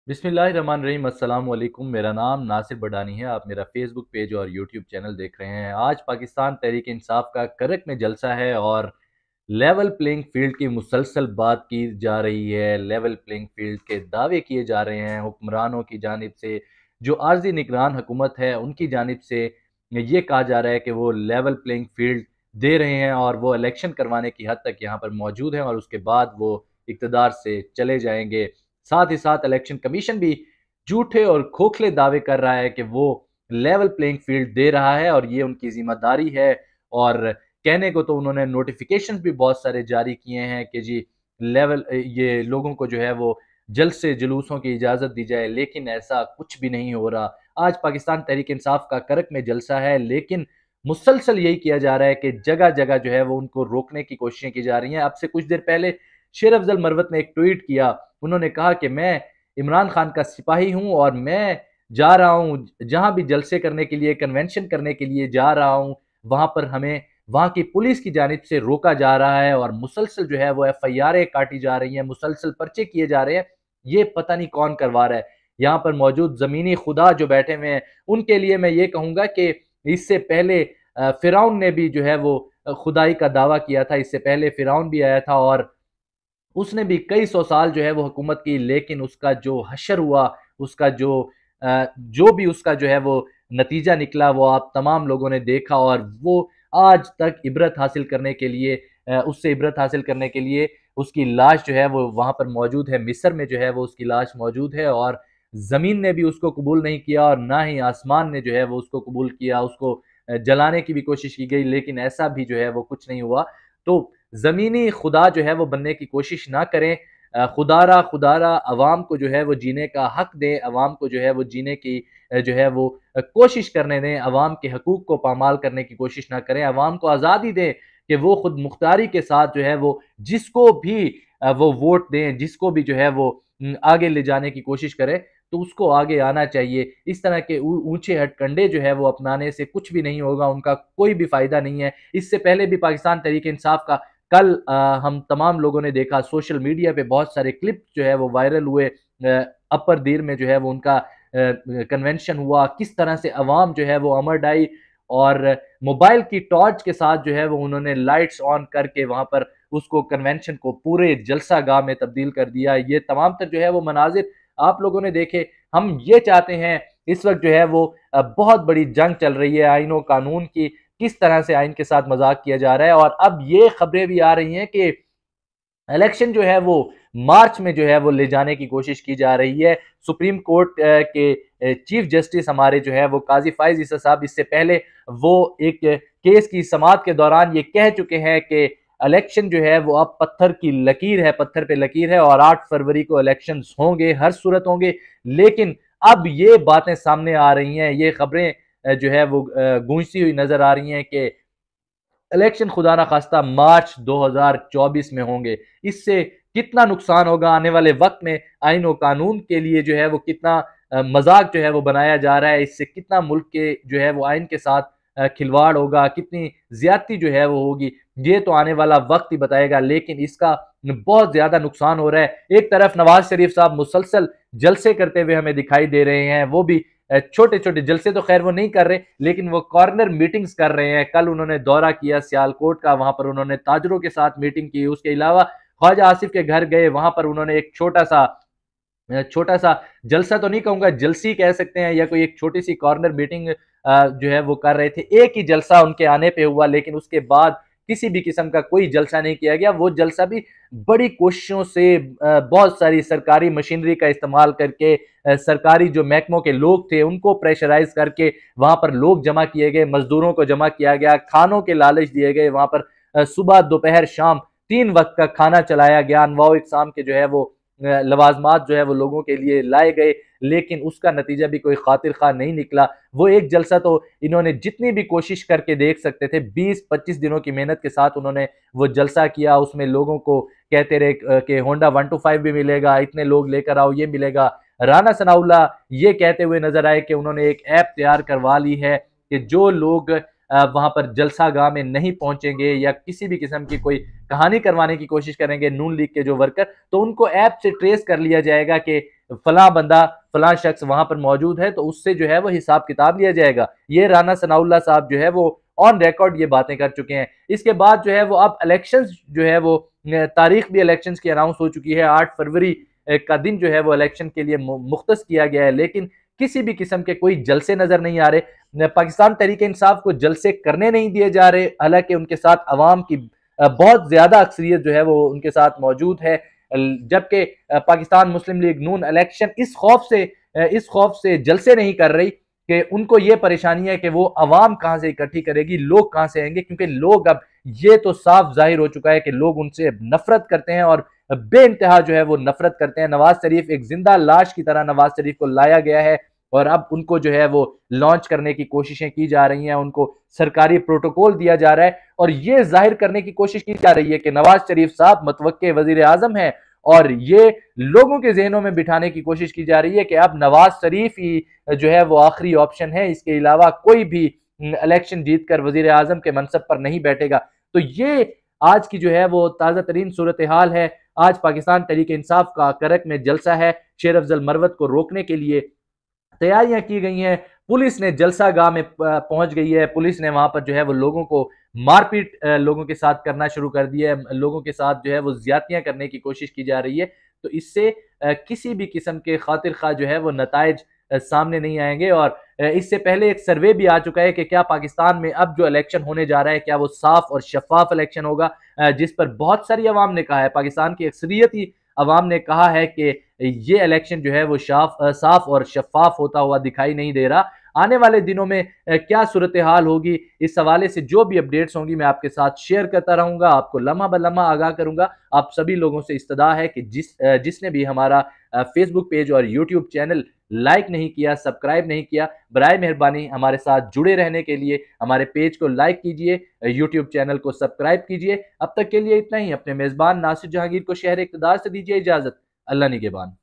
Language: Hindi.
बिस्मिल्लाहिर्रहमानिर्रहीम अस्सलाम वालेकुम। मेरा नाम नासिर बडानी है। आप मेरा फेसबुक पेज और यूट्यूब चैनल देख रहे हैं। आज पाकिस्तान तहरीक इंसाफ का करक में जलसा है और लेवल प्लेइंग फील्ड की मुसलसल बात की जा रही है। लेवल प्लेइंग फील्ड के दावे किए जा रहे हैं हुक्मरानों की जानिब से। जो आर्जी निगरान हुकूमत है उनकी जानिब से ये कहा जा रहा है कि वो लेवल प्लेइंग फील्ड दे रहे हैं और वो इलेक्शन करवाने की हद तक यहाँ पर मौजूद हैं और उसके बाद वो इक़्तिदार से चले जाएंगे। साथ ही साथ इलेक्शन कमीशन भी झूठे और खोखले दावे कर रहा है कि वो लेवल प्लेइंग फील्ड दे रहा है और ये उनकी जिम्मेदारी है। और कहने को तो उन्होंने नोटिफिकेशन भी बहुत सारे जारी किए हैं कि जी लेवल ये लोगों को जो है वो जल्द से जुलूसों की इजाज़त दी जाए, लेकिन ऐसा कुछ भी नहीं हो रहा। आज पाकिस्तान तहरीक इंसाफ का करक में जलसा है, लेकिन मुसलसल यही किया जा रहा है कि जगह जगह जो है वो उनको रोकने की कोशिशें की जा रही हैं। अब से कुछ देर पहले शेर अफजल मरवत ने एक ट्वीट किया। उन्होंने कहा कि मैं इमरान खान का सिपाही हूं और मैं जा रहा हूं जहां भी जलसे करने के लिए, कन्वेंशन करने के लिए जा रहा हूं, वहां पर हमें वहां की पुलिस की जानिब से रोका जा रहा है और मुसलसल जो है वो एफआईआर काटी जा रही हैं, मुसलसल पर्चे किए जा रहे हैं। ये पता नहीं कौन करवा रहा है। यहाँ पर मौजूद जमीनी खुदा जो बैठे हुए हैं उनके लिए मैं ये कहूंगा कि इससे पहले फिरौन ने भी जो है वो खुदाई का दावा किया था। इससे पहले फिरौन भी आया था और उसने भी कई सौ साल जो है वो हुकूमत की, लेकिन उसका जो हशर हुआ, उसका जो भी उसका जो है वो नतीजा निकला वो आप तमाम लोगों ने देखा। और वो आज तक इबरत हासिल करने के लिए उससे इबरत हासिल करने के लिए उसकी लाश जो है वो वहाँ पर मौजूद है। मिस्र में जो है वो उसकी लाश मौजूद है और ज़मीन ने भी उसको कबूल नहीं किया और ना ही आसमान ने जो है वो उसको कबूल किया। उसको जलाने की भी कोशिश की गई, लेकिन ऐसा भी जो है वो कुछ नहीं हुआ। तो ज़मीनी खुदा जो है वो बनने की कोशिश ना करें। खुदारा खुदारा अवाम को जो है वो जीने का हक दें, अवाम को जो है वो जीने की जो है वो कोशिश करने दें, अवाम के हकूक़ को पामाल करने की कोशिश ना करें। अवाम को आज़ादी दें कि वो खुद मुख्तारी के साथ जो है वो जिसको भी वो वोट दें, जिसको भी जो है वो आगे ले जाने की कोशिश करें, तो उसको आगे आना चाहिए। इस तरह के ऊँचे हथकंडे जो है वो अपनाने से कुछ भी नहीं होगा, उनका कोई भी फ़ायदा नहीं है। इससे पहले भी पाकिस्तान तहरीक इंसाफ का कल हम तमाम लोगों ने देखा सोशल मीडिया पे बहुत सारे क्लिप जो है वो वायरल हुए। अपर दीर में जो है वो उनका कन्वेंशन हुआ, किस तरह से अवाम जो है वो अमर डाई और मोबाइल की टॉर्च के साथ जो है वो उन्होंने लाइट्स ऑन करके वहां पर उसको कन्वेंशन को पूरे जलसा गाह में तब्दील कर दिया। ये तमाम तर जो है वो मनाजिर आप लोगों ने देखे। हम ये चाहते हैं, इस वक्त जो है वो बहुत बड़ी जंग चल रही है आईन और कानून की, किस तरह से आइन के साथ मजाक किया जा रहा है। और अब ये खबरें भी आ रही हैं कि इलेक्शन जो है वो मार्च में जो है वो ले जाने की कोशिश की जा रही है। सुप्रीम कोर्ट के चीफ जस्टिस हमारे जो है वो काजी फाइज ईसा साहब, इससे पहले वो एक केस की समाअत के दौरान ये कह चुके हैं कि इलेक्शन जो है वो अब पत्थर की लकीर है, पत्थर पे लकीर है और 8 फरवरी को इलेक्शन होंगे, हर सूरत होंगे। लेकिन अब ये बातें सामने आ रही हैं, ये खबरें जो है वो गूंजती हुई नजर आ रही हैं कि इलेक्शन खुदा ना खास्ता मार्च 2024 में होंगे। इससे कितना नुकसान होगा आने वाले वक्त में, आइन और कानून के लिए जो है वो कितना मजाक जो है वो बनाया जा रहा है, इससे कितना मुल्क के जो है वो आइन के साथ खिलवाड़ होगा, कितनी ज्यादती जो है वो होगी, ये तो आने वाला वक्त ही बताएगा। लेकिन इसका बहुत ज्यादा नुकसान हो रहा है। एक तरफ नवाज शरीफ साहब मुसलसल जलसे करते हुए हमें दिखाई दे रहे हैं, वो भी छोटे छोटे जलसे तो खैर वो नहीं कर रहे, लेकिन वो कॉर्नर मीटिंग्स कर रहे हैं। कल उन्होंने दौरा किया सियालकोट का, वहां पर उन्होंने ताजरों के साथ मीटिंग की। उसके अलावा ख्वाजा आसिफ के घर गए, वहां पर उन्होंने एक छोटा सा जलसा तो नहीं कहूंगा, जलसी कह सकते हैं, या कोई एक छोटी सी कॉर्नर मीटिंग जो है वो कर रहे थे। एक ही जलसा उनके आने पे हुआ, लेकिन उसके बाद किसी भी किस्म का कोई जलसा नहीं किया गया। वो जलसा भी बड़ी कोशिशों से बहुत सारी सरकारी मशीनरी का इस्तेमाल करके, सरकारी जो महकमों के लोग थे उनको प्रेशराइज करके वहां पर लोग जमा किए गए, मजदूरों को जमा किया गया, खानों के लालच दिए गए। वहां पर सुबह दोपहर शाम 3 वक्त का खाना चलाया गया, अनवाओ इकसाम के जो है वो लवाजमात जो है वो लोगों के लिए लाए गए, लेकिन उसका नतीजा भी कोई खातिर खा नहीं निकला। वो एक जलसा तो इन्होंने जितनी भी कोशिश करके देख सकते थे, 20-25 दिनों की मेहनत के साथ उन्होंने वो जलसा किया। उसमें लोगों को कहते रहे कि होंडा 125 भी मिलेगा, इतने लोग लेकर आओ, ये मिलेगा। राना सनाउल्ला ये कहते हुए नजर आए कि उन्होंने एक ऐप तैयार करवा ली है कि जो लोग वहां पर जलसा गाह में नहीं पहुंचेंगे या किसी भी किस्म की कोई कहानी करवाने की कोशिश करेंगे, नून लीग के जो वर्कर, तो उनको ऐप से ट्रेस कर लिया जाएगा कि फला बंदा फला शख्स वहां पर मौजूद है तो उससे जो है वो हिसाब किताब लिया जाएगा। ये राना सनाउल्लाह साहब जो है वो ऑन रिकॉर्ड ये बातें कर चुके हैं। इसके बाद जो है वो अब इलेक्शंस जो है वो तारीख भी इलेक्शंस की अनाउंस हो चुकी है। 8 फरवरी का दिन जो है वो इलेक्शन के लिए मुख्तस किया गया है, लेकिन किसी भी किस्म के कोई जलसे नजर नहीं आ रहे। पाकिस्तान तहरीक इंसाफ को जलसे करने नहीं दिए जा रहे, हालांकि उनके साथ अवाम की बहुत ज्यादा अक्सरियत जो है वो उनके साथ मौजूद है। जबकि पाकिस्तान मुस्लिम लीग नून इलेक्शन इस खौफ से जलसे नहीं कर रही कि उनको ये परेशानी है कि वो अवाम कहां से इकट्ठी करेगी, लोग कहां से आएंगे, क्योंकि लोग अब ये तो साफ जाहिर हो चुका है कि लोग उनसे नफरत करते हैं और बेइंतहा जो है वो नफरत करते हैं। नवाज शरीफ एक जिंदा लाश की तरह नवाज शरीफ को लाया गया है और अब उनको जो है वो लॉन्च करने की कोशिशें की जा रही हैं, उनको सरकारी प्रोटोकॉल दिया जा रहा है और ये जाहिर करने की कोशिश की जा रही है कि नवाज शरीफ साहब मतवक्के वजीर आजम है और ये लोगों के जहनों में बिठाने की कोशिश की जा रही है कि अब नवाज शरीफ ही जो है वो आखिरी ऑप्शन है, इसके अलावा कोई भी इलेक्शन जीतकर वजीर आजम के मनसब पर नहीं बैठेगा। तो ये आज की जो है वो ताज़ा तरीन सूरत हाल है। आज पाकिस्तान तहरीक इंसाफ का करक में जलसा है। शेर अफजल मरवत को रोकने के लिए तैयारियां की गई हैं। पुलिस ने जलसा गाह में पहुंच गई है। पुलिस ने वहां पर जो है वो लोगों को मारपीट लोगों के साथ करना शुरू कर दिया है। लोगों के साथ जो है वो ज्यादतियां करने की कोशिश की जा रही है। तो इससे किसी भी किस्म के खातिर खा जो है वो नताइज सामने नहीं आएंगे। और इससे पहले एक सर्वे भी आ चुका है कि क्या पाकिस्तान में अब जो इलेक्शन होने जा रहा है क्या वो साफ और शफाफ इलेक्शन होगा, जिस पर बहुत सारी अवाम ने कहा है, पाकिस्तान की अक्सरियती अवाम ने कहा है कि ये इलेक्शन जो है वो साफ और शफाफ होता हुआ दिखाई नहीं दे रहा। आने वाले दिनों में क्या सूरत हाल होगी, इस हवाले से जो भी अपडेट्स होंगी मैं आपके साथ शेयर करता रहूंगा, आपको लम्हा ब लम्हा आगाह करूंगा। आप सभी लोगों से इस्तदा है कि जिसने भी हमारा फेसबुक पेज और यूट्यूब चैनल लाइक नहीं किया, सब्सक्राइब नहीं किया, बराए मेहरबानी हमारे साथ जुड़े रहने के लिए हमारे पेज को लाइक कीजिए, यूट्यूब चैनल को सब्सक्राइब कीजिए। अब तक के लिए इतना ही। अपने मेजबान नासिर जहांगीर को शहर इक़्तिदार से दीजिए इजाजत। अल्लाह निगहबान।